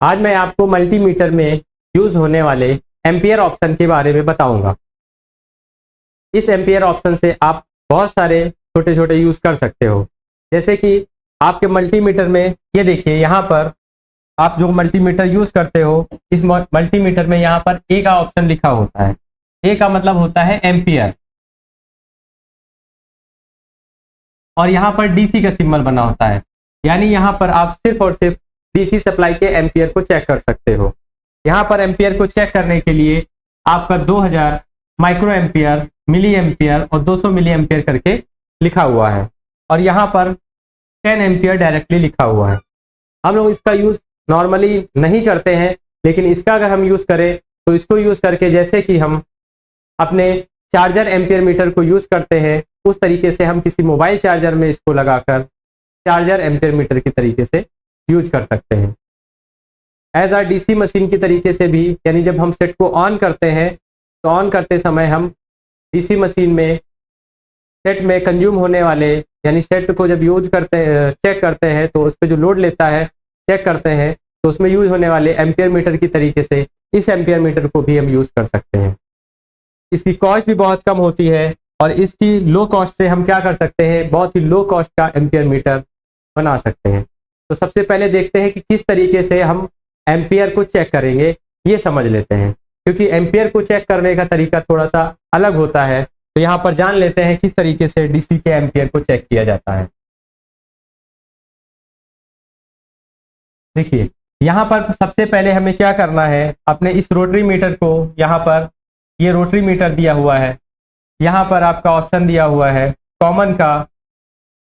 आज मैं आपको मल्टीमीटर में यूज होने वाले एम्पियर ऑप्शन के बारे में बताऊंगा। इस एम्पियर ऑप्शन से आप बहुत सारे छोटे छोटे यूज कर सकते हो। जैसे कि आपके मल्टीमीटर में ये देखिए, यहाँ पर आप जो मल्टीमीटर यूज करते हो, इस मल्टीमीटर में यहाँ पर ए का ऑप्शन लिखा होता है। ए का मतलब होता है एम्पियर, और यहाँ पर डीसी का सिंबल बना होता है, यानी यहाँ पर आप सिर्फ और सिर्फ डीसी सप्लाई के एम्पियर को चेक कर सकते हो। यहाँ पर एम्पियर को चेक करने के लिए आपका 2000 माइक्रो एम्पियर, मिली एम्पियर और 200 मिली एम्पियर करके लिखा हुआ है, और यहाँ पर 10 एम्पियर डायरेक्टली लिखा हुआ है। हम लोग इसका यूज नॉर्मली नहीं करते हैं, लेकिन इसका अगर हम यूज करें तो इसको यूज करके, जैसे कि हम अपने चार्जर एम्पियर मीटर को यूज करते हैं, उस तरीके से हम किसी मोबाइल चार्जर में इसको लगाकर चार्जर एम्पियर मीटर की तरीके से यूज कर सकते हैं। एज आ डीसी मशीन की तरीके से भी, यानी जब हम सेट को ऑन करते हैं तो ऑन करते समय हम डीसी मशीन में सेट में कंज्यूम होने वाले, यानी सेट को जब यूज करते हैं, चेक करते हैं, तो उस पर जो लोड लेता है चेक करते हैं, तो उसमें यूज होने वाले एम्पियर मीटर की तरीके से इस एम्पियर मीटर को भी हम यूज कर सकते हैं। इसकी कॉस्ट भी बहुत कम होती है, और इसकी लो कॉस्ट से हम क्या कर सकते हैं, बहुत ही लो कॉस्ट का एम्पियर मीटर बना सकते हैं। तो सबसे पहले देखते हैं कि किस तरीके से हम एम्पियर को चेक करेंगे, ये समझ लेते हैं, क्योंकि एम्पियर को चेक करने का तरीका थोड़ा सा अलग होता है। तो यहाँ पर जान लेते हैं किस तरीके से डीसी के एम्पियर को चेक किया जाता है। देखिए, यहाँ पर सबसे पहले हमें क्या करना है, अपने इस रोटरी मीटर को, यहाँ पर ये रोटरी मीटर दिया हुआ है, यहाँ पर आपका ऑप्शन दिया हुआ है कॉमन का,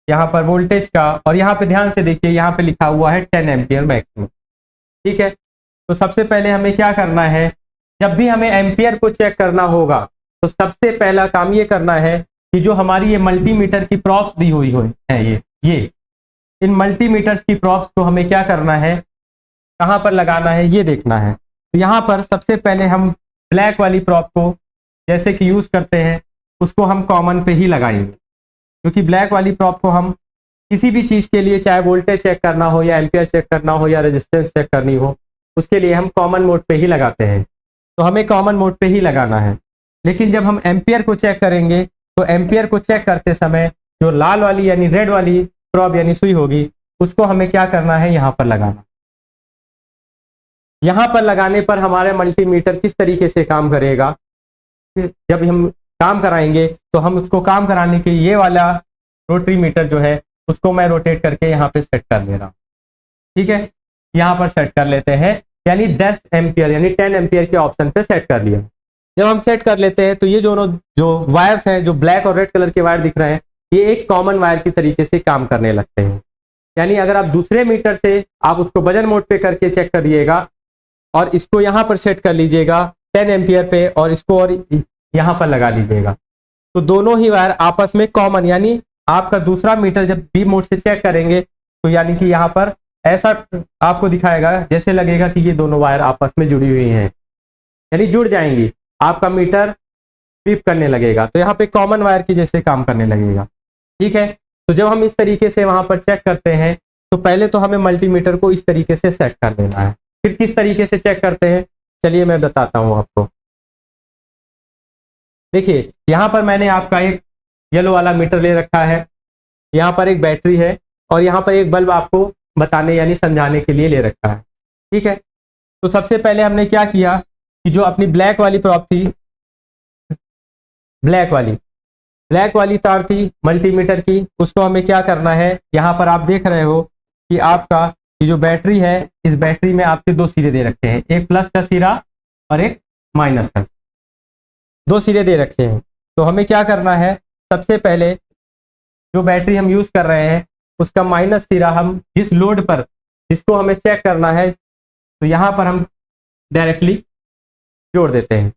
यहाँ पर वोल्टेज का, और यहाँ पे ध्यान से देखिए, यहाँ पे लिखा हुआ है 10 एम्पियर मैक्सिमम। ठीक है, तो सबसे पहले हमें क्या करना है, जब भी हमें एम्पियर को चेक करना होगा तो सबसे पहला काम ये करना है कि जो हमारी ये मल्टीमीटर की प्रॉप्स दी हुई है, ये इन मल्टीमीटर्स की प्रॉप्स को हमें क्या करना है, कहाँ पर लगाना है, ये देखना है। तो यहाँ पर सबसे पहले हम ब्लैक वाली प्रॉप को जैसे कि यूज करते हैं, उसको हम कॉमन पे ही लगाएंगे, क्योंकि ब्लैक वाली प्रॉप को हम किसी भी चीज़ के लिए, चाहे वोल्टेज चेक करना हो या एम्पियर चेक करना हो या रेजिस्टेंस चेक करनी हो, उसके लिए हम कॉमन मोड पे ही लगाते हैं। तो हमें कॉमन मोड पे ही लगाना है। लेकिन जब हम एम्पियर को चेक करेंगे तो एम्पियर को चेक करते समय जो लाल वाली यानी रेड वाली प्रॉप यानी सुई होगी, उसको हमें क्या करना है, यहाँ पर लगाना। यहाँ पर लगाने पर हमारे मल्टीमीटर किस तरीके से काम करेगा, जब हम काम कराएंगे तो हम उसको काम कराने के ये वाला रोटरी मीटर जो है उसको मैं रोटेट करके यहाँ पे सेट कर ले रहा हूँ। ठीक है, यहाँ पर सेट कर लेते हैं, यानी 10 एम्पियर यानी 10 एम्पियर के ऑप्शन पे सेट कर लिया। जब हम सेट कर लेते हैं तो ये दोनों जो वायर्स हैं, जो ब्लैक और रेड कलर के वायर दिख रहे हैं, ये एक कॉमन वायर की तरीके से काम करने लगते हैं। यानी अगर आप दूसरे मीटर से आप उसको वजन मोड पे करके चेक करिएगा और इसको यहाँ पर सेट कर लीजिएगा 10 एम्पियर पे, और इसको और यहाँ पर लगा लीजिएगा, तो दोनों ही वायर आपस में कॉमन, यानी आपका दूसरा मीटर जब बी मोड से चेक करेंगे तो यानी कि यहाँ पर ऐसा आपको दिखाएगा जैसे लगेगा कि ये दोनों वायर आपस में जुड़ी हुई हैं, यानी जुड़ जाएंगी, आपका मीटर बीप करने लगेगा, तो यहाँ पे कॉमन वायर की जैसे काम करने लगेगा। ठीक है, तो जब हम इस तरीके से वहां पर चेक करते हैं तो पहले तो हमें मल्टीमीटर को इस तरीके से सेट कर लेना है। फिर किस तरीके से चेक करते हैं, चलिए मैं बताता हूँ आपको। देखिए, यहाँ पर मैंने आपका एक येलो वाला मीटर ले रखा है, यहाँ पर एक बैटरी है, और यहाँ पर एक बल्ब आपको बताने यानी समझाने के लिए ले रखा है। ठीक है, तो सबसे पहले हमने क्या किया कि जो अपनी ब्लैक वाली प्रॉप थी, ब्लैक वाली तार थी मल्टीमीटर की, उसको हमें क्या करना है, यहाँ पर आप देख रहे हो कि आपका ये जो बैटरी है, इस बैटरी में आपके 2 सिरे दे रखे हैं, एक प्लस का सिरा और एक माइनस का, 2 सिरे दे रखे हैं। तो हमें क्या करना है, सबसे पहले जो बैटरी हम यूज कर रहे हैं उसका माइनस सिरा हम जिस लोड पर, जिसको हमें चेक करना है, तो यहाँ पर हम डायरेक्टली जोड़ देते हैं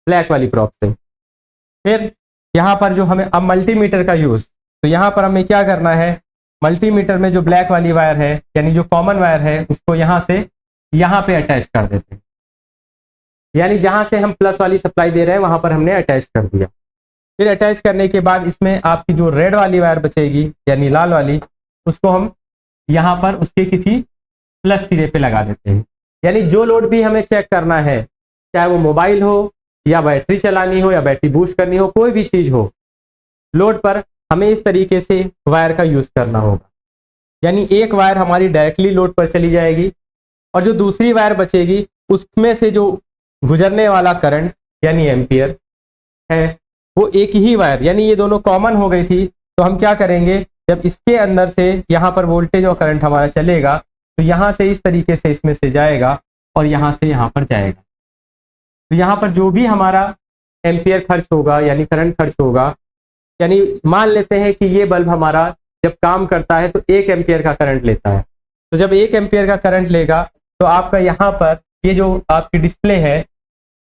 ब्लैक वाली प्रॉप से। फिर यहाँ पर जो हमें अब मल्टीमीटर का यूज, तो यहाँ पर हमें क्या करना है, मल्टीमीटर में जो ब्लैक वाली वायर है यानी जो कॉमन वायर है, उसको यहाँ से यहाँ पे अटैच कर देते हैं, यानी जहाँ से हम प्लस वाली सप्लाई दे रहे हैं वहां पर हमने अटैच कर दिया। फिर अटैच करने के बाद इसमें आपकी जो रेड वाली वायर बचेगी यानी लाल वाली, उसको हम यहाँ पर उसके किसी प्लस सिरे पे लगा देते हैं। यानी जो लोड भी हमें चेक करना है, चाहे वो मोबाइल हो या बैटरी चलानी हो या बैटरी बूस्ट करनी हो, कोई भी चीज़ हो, लोड पर हमें इस तरीके से वायर का यूज़ करना होगा। यानी एक वायर हमारी डायरेक्टली लोड पर चली जाएगी और जो दूसरी वायर बचेगी उसमें से जो गुजरने वाला करंट यानी एम्पियर है वो एक ही वायर, यानी ये दोनों कॉमन हो गई थी। तो हम क्या करेंगे, जब इसके अंदर से यहाँ पर वोल्टेज और करंट हमारा चलेगा तो यहाँ से इस तरीके से इसमें से जाएगा और यहाँ से यहाँ पर जाएगा। तो यहाँ पर जो भी हमारा एम्पियर खर्च होगा यानी करंट खर्च होगा, यानी मान लेते हैं कि ये बल्ब हमारा जब काम करता है तो 1 एम्पियर का करंट लेता है। तो जब 1 एम्पियर का करंट लेगा तो आपका यहाँ पर ये जो आपकी डिस्प्ले है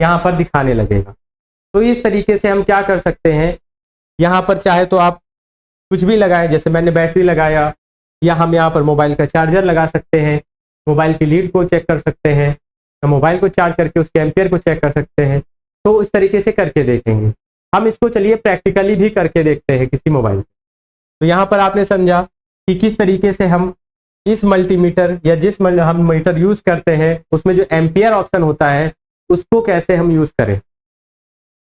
यहाँ पर दिखाने लगेगा। तो इस तरीके से हम क्या कर सकते हैं, यहाँ पर चाहे तो आप कुछ भी लगाएं, जैसे मैंने बैटरी लगाया, या हम यहाँ पर मोबाइल का चार्जर लगा सकते हैं, मोबाइल की लीड को चेक कर सकते हैं, या मोबाइल को चार्ज करके उसके एम्पियर को चेक कर सकते हैं। तो इस तरीके से करके देखेंगे हम इसको। चलिए प्रैक्टिकली भी करके देखते हैं किसी मोबाइल पे। तो यहाँ पर आपने समझा कि किस तरीके से हम इस मल्टीमीटर या जिस हम मीटर यूज़ करते हैं उसमें जो एम्पियर ऑप्शन होता है उसको कैसे हम यूज़ करें।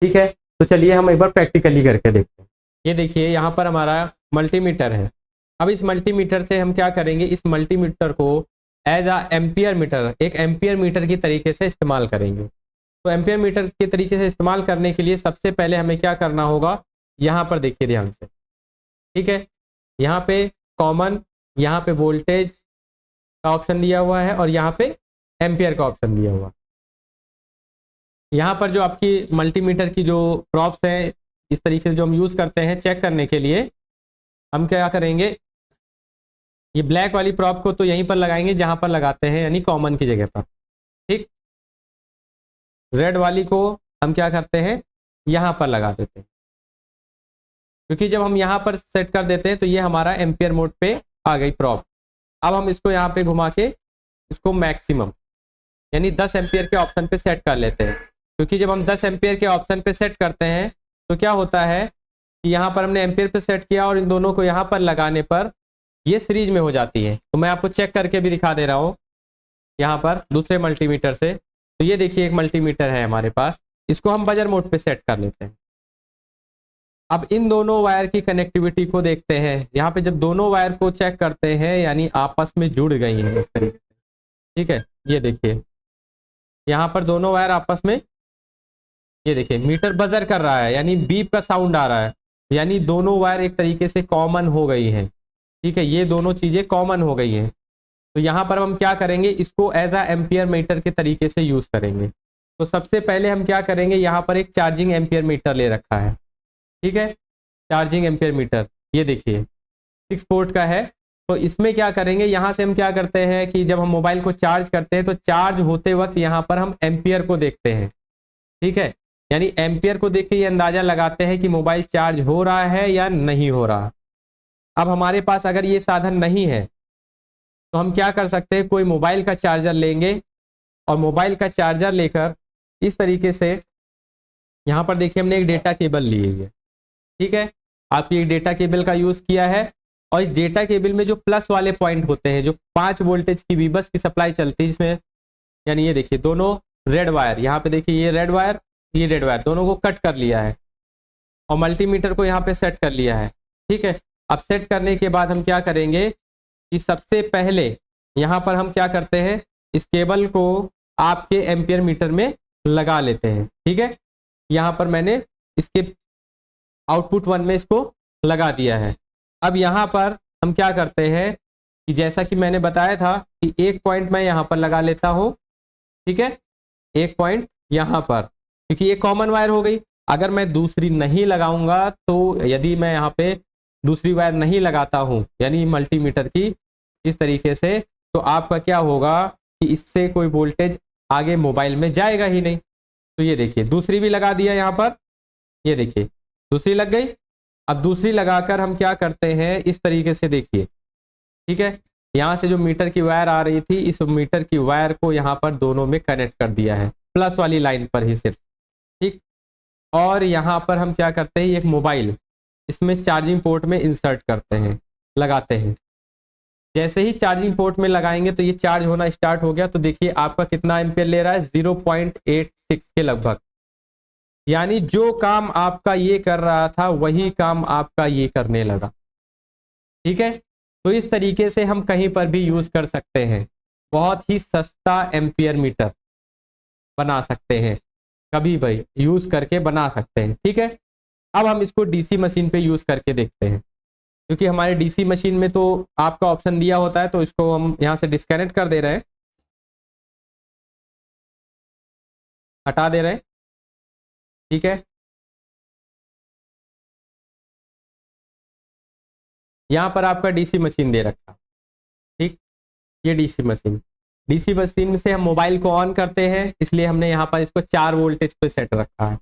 ठीक है, तो चलिए हम एक बार प्रैक्टिकली करके देखते हैं। ये देखिए यहाँ पर हमारा मल्टीमीटर है। अब इस मल्टीमीटर से हम क्या करेंगे, इस मल्टीमीटर को एज अ एम्पियर मीटर, एक एम्पियर मीटर की तरीके से इस्तेमाल करेंगे। तो एम्पियर मीटर के तरीके से इस्तेमाल करने के लिए सबसे पहले हमें क्या करना होगा, यहाँ पर देखिए ध्यान से। ठीक है, यहाँ पे कॉमन, यहाँ पे वोल्टेज का ऑप्शन दिया हुआ है और यहाँ पे एम्पियर का ऑप्शन दिया हुआ है। यहाँ पर जो आपकी मल्टीमीटर की जो प्रॉप्स हैं इस तरीके से जो हम यूज़ करते हैं चेक करने के लिए, हम क्या करेंगे, ये ब्लैक वाली प्रॉप को तो यहीं पर लगाएंगे जहाँ पर लगाते हैं यानी कॉमन की जगह पर। ठीक, रेड वाली को हम क्या करते हैं, यहाँ पर लगा देते हैं, क्योंकि जब हम यहाँ पर सेट कर देते हैं तो ये हमारा एम्पियर मोड पे आ गई प्रॉप। अब हम इसको यहाँ पे घुमा के इसको मैक्सिमम यानी 10 एम्पियर के ऑप्शन पे सेट कर लेते हैं। क्योंकि जब हम 10 एम्पियर के ऑप्शन पे सेट करते हैं तो क्या होता है कि यहाँ पर हमने एम्पियर पे सेट किया और इन दोनों को यहाँ पर लगाने पर ये सीरीज में हो जाती है। तो मैं आपको चेक करके भी दिखा दे रहा हूँ यहाँ पर दूसरे मल्टीमीटर से। तो ये देखिए एक मल्टीमीटर है हमारे पास, इसको हम बजर मोड पे सेट कर लेते हैं। अब इन दोनों वायर की कनेक्टिविटी को देखते हैं। यहाँ पे जब दोनों वायर को चेक करते हैं यानी आपस में जुड़ गई हैं एक तरीके से। ठीक है, ये देखिए यहाँ पर दोनों वायर आपस में, ये देखिए मीटर बजर कर रहा है यानी बीप का साउंड आ रहा है, यानी दोनों वायर एक तरीके से कॉमन हो गई हैं। ठीक है, ये दोनों चीज़ें कॉमन हो गई हैं। तो यहाँ पर हम क्या करेंगे, इसको एज आ एम्पियर मीटर के तरीके से यूज़ करेंगे। तो सबसे पहले हम क्या करेंगे, यहाँ पर एक चार्जिंग एम्पियर मीटर ले रखा है। ठीक है, चार्जिंग एम्पियर मीटर ये देखिए 6 पोर्ट का है। तो इसमें क्या करेंगे, यहाँ से हम क्या करते हैं कि जब हम मोबाइल को चार्ज करते हैं तो चार्ज होते वक्त यहाँ पर हम एम्पियर को देखते हैं। ठीक है, यानी एम्पियर को देख के ये अंदाजा लगाते हैं कि मोबाइल चार्ज हो रहा है या नहीं हो रहा। अब हमारे पास अगर ये साधन नहीं है तो हम क्या कर सकते हैं, कोई मोबाइल का चार्जर लेंगे और मोबाइल का चार्जर लेकर इस तरीके से यहाँ पर देखिए हमने एक डेटा केबल ली है। ठीक है, आपकी एक डेटा केबल का यूज़ किया है और इस डेटा केबल में जो प्लस वाले पॉइंट होते हैं, जो 5 वोल्टेज की वीबस की सप्लाई चलती है जिसमें, यानी ये देखिए दोनों रेड वायर, यहाँ पे देखिए ये रेड वायर ये रेड वायर, दोनों को कट कर लिया है और मल्टीमीटर को यहाँ पे सेट कर लिया है। ठीक है, अब सेट करने के बाद हम क्या करेंगे कि सबसे पहले यहाँ पर हम क्या करते हैं, इस केबल को आपके एम्पियर मीटर में लगा लेते हैं। ठीक है, यहाँ पर मैंने इसके आउटपुट 1 में इसको लगा दिया है। अब यहाँ पर हम क्या करते हैं कि जैसा कि मैंने बताया था कि एक पॉइंट मैं यहाँ पर लगा लेता हूँ। ठीक है, एक पॉइंट यहाँ पर, क्योंकि ये कॉमन वायर हो गई। अगर मैं दूसरी नहीं लगाऊंगा तो यदि मैं यहाँ पे दूसरी वायर नहीं लगाता हूँ यानी मल्टीमीटर की इस तरीके से, तो आपका क्या होगा कि इससे कोई वोल्टेज आगे मोबाइल में जाएगा ही नहीं। तो ये देखिए दूसरी भी लगा दिया यहाँ पर, ये देखिए दूसरी लग गई। अब दूसरी लगाकर हम क्या करते हैं, इस तरीके से देखिए। ठीक है, यहाँ से जो मीटर की वायर आ रही थी, इस मीटर की वायर को यहाँ पर दोनों में कनेक्ट कर दिया है, प्लस वाली लाइन पर ही सिर्फ। ठीक, और यहाँ पर हम क्या करते हैं, एक मोबाइल इसमें चार्जिंग पोर्ट में इंसर्ट करते हैं, लगाते हैं। जैसे ही चार्जिंग पोर्ट में लगाएंगे तो ये चार्ज होना स्टार्ट हो गया, तो देखिए आपका कितना एम्पियर ले रहा है, 0.86 के लगभग। यानी जो काम आपका ये कर रहा था वही काम आपका ये करने लगा। ठीक है, तो इस तरीके से हम कहीं पर भी यूज कर सकते हैं, बहुत ही सस्ता एम्पियर मीटर बना सकते हैं, कभी भी यूज करके बना सकते हैं। ठीक है, अब हम इसको डीसी मशीन पे यूज करके देखते हैं, क्योंकि हमारे डीसी मशीन में तो आपका ऑप्शन दिया होता है, तो इसको हम यहां से डिस्कनेक्ट कर दे रहे हैं, हटा दे रहे हैं। ठीक है, यहां पर आपका डीसी मशीन दे रखा। ठीक, ये डीसी मशीन से हम मोबाइल को ऑन करते हैं, इसलिए हमने यहाँ पर इसको 4 वोल्टेज पे सेट रखा है।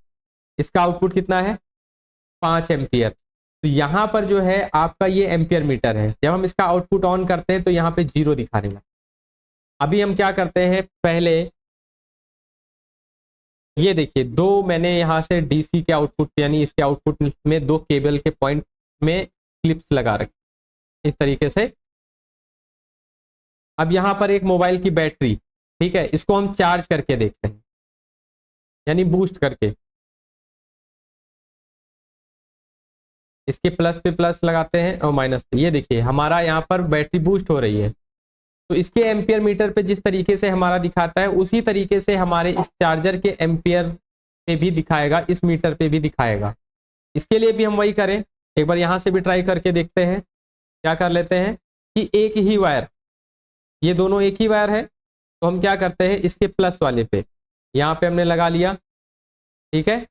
इसका आउटपुट कितना है, 5 एम्पियर। तो यहाँ पर जो है आपका ये एम्पियर मीटर है, जब हम इसका आउटपुट ऑन करते हैं तो यहाँ पे 0 दिखाने लगा। अभी हम क्या करते हैं, पहले ये देखिए, दो मैंने यहाँ से डीसी के आउटपुट यानी इसके आउटपुट में 2 केबल के पॉइंट में क्लिप्स लगा रखी इस तरीके से। अब यहाँ पर एक मोबाइल की बैटरी, ठीक है, इसको हम चार्ज करके देखते हैं, यानी बूस्ट करके। इसके प्लस पे प्लस लगाते हैं और माइनस पे, ये देखिए हमारा यहाँ पर बैटरी बूस्ट हो रही है। तो इसके एम्पियर मीटर पे जिस तरीके से हमारा दिखाता है उसी तरीके से हमारे इस चार्जर के एम्पियर पे भी दिखाएगा, इस मीटर पे भी दिखाएगा। इसके लिए भी हम वही करें, एक बार यहाँ से भी ट्राई करके देखते हैं। क्या कर लेते हैं कि एक ही वायर, ये दोनों एक ही वायर है, तो हम क्या करते हैं, इसके प्लस वाले पे यहाँ पे हमने लगा लिया। ठीक है,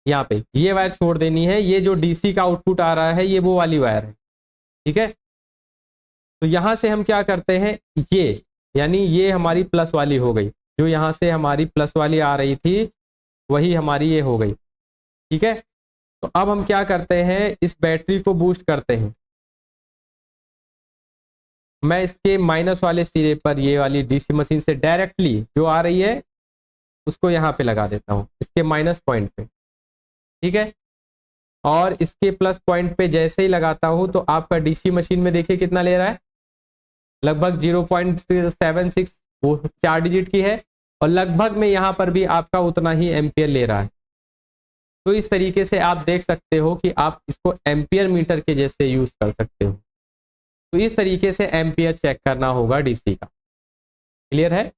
यहाँ पे ये वायर छोड़ देनी है, ये जो डीसी का आउटपुट आ रहा है ये वो वाली वायर है। ठीक है, तो यहां से हम क्या करते हैं, ये यानी ये हमारी प्लस वाली हो गई, जो यहां से हमारी प्लस वाली आ रही थी वही हमारी ये हो गई। ठीक है, तो अब हम क्या करते हैं, इस बैटरी को बूस्ट करते हैं। मैं इसके माइनस वाले सिरे पर ये वाली डीसी मशीन से डायरेक्टली जो आ रही है उसको यहाँ पे लगा देता हूँ, इसके माइनस पॉइंट पे। ठीक है, और इसके प्लस पॉइंट पे जैसे ही लगाता हूँ तो आपका डीसी मशीन में देखिए कितना ले रहा है, लगभग 0.76, वो 4 डिजिट की है, और लगभग में यहाँ पर भी आपका उतना ही एम्पियर ले रहा है। तो इस तरीके से आप देख सकते हो कि आप इसको एम्पियर मीटर के जैसे यूज कर सकते हो। तो इस तरीके से एम्पियर चेक करना होगा डीसी का। क्लियर है?